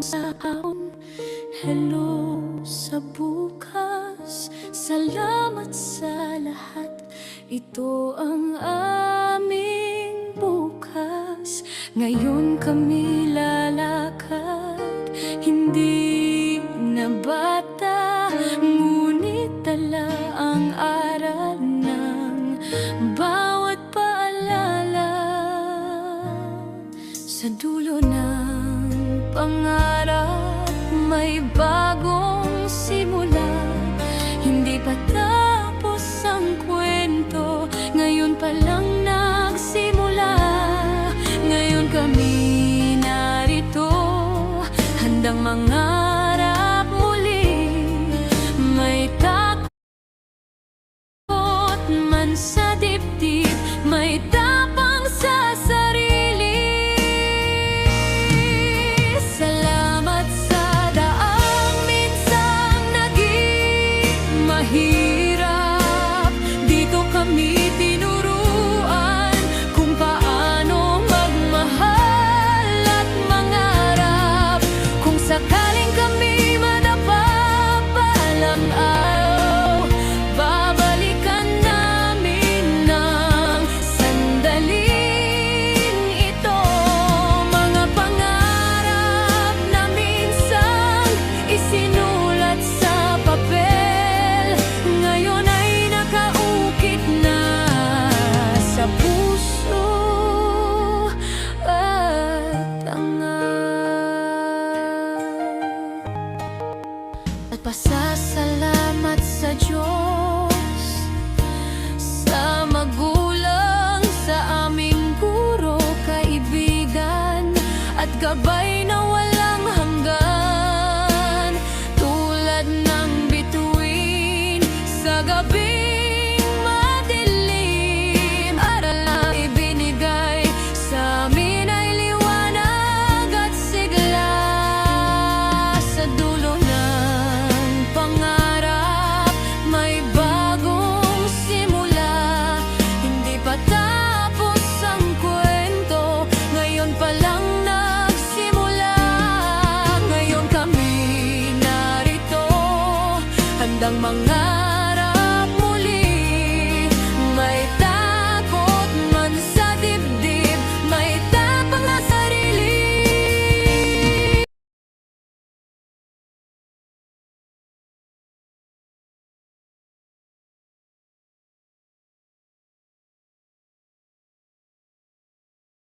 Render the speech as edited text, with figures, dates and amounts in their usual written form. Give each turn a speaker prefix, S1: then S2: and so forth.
S1: sa kahon. Hello sa bukas, salamat sa lahat. Ito ang aming bukas. Ngayon kami lalakad, hindi na bata, ngunit dala ang aral ng bawat paalala. Sa dulo ng pangarap, may bagong simula. Hindi pa tapos ang kwento, ngayon pa lang nagsimula. Ngayon kami narito, handang mangarap muli. May takot man sa dibdib, may tapang sa sarili. Salamat sa daang minsang naging mahirap. Dito kami tinuruan kung paano magmahal at mangarap. Kung sakaling kami madapa balang araw, babalikan namin ng sandaling ito. Mga pangarap na minsang isinulat sa papel, ngayon ay nakaukit na sa puso at tanga. At pasasalamat sa Diyos, sa magulang, sa aming guro, kaibigan at gabay